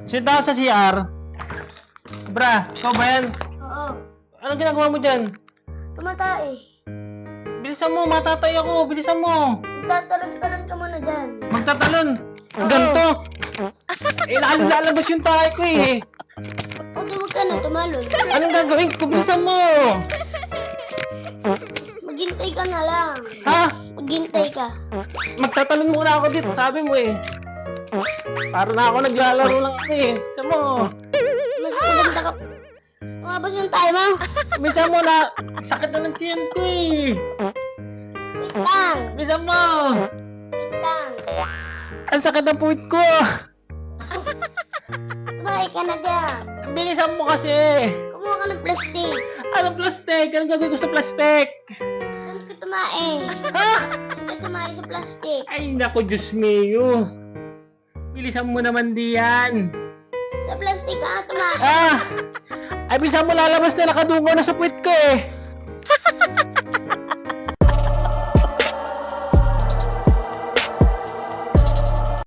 Sit down sa CR. Bra, ikaw ba yan? Oo. Anong ginagawa mo dyan? Tumatay. Bilisan mo, matatay ako. Bilisan mo. Tatalon-talon ka muna dyan. Magtatalon. Ganto. Lalabas yung tayo ko eh. O, huwag ka na tumalon. Anong gagawin ko? Bilisan mo. Maghintay ka na lang. Ha? Maghintay ka. Magtatalon muna ako dito. Sabi mo eh. Para na ako naglalaro lang ako eh. Bilisan mo. Maganda ka. Umabas yung tayo mo. Bilisan mo na. Sakit na ng tiyan ko eh. Wait lang. Bilisan mo. Wait lang. Ang sakit ng puwit ko. Tumakay ka na dyan. Bilisan mo kasi. Kumuha ka ng plastic. Anong plastic? Anong gagawin ko sa plastic? Doon ka tumae. Ha? Doon ka tumae sa plastic. Ay, naku, Diyos mio. Bilisan mo naman diyan. Sa plastic ka tumae. Ah! Ay, bilisan mo lalabas na nakadungo na sa puwit ko eh.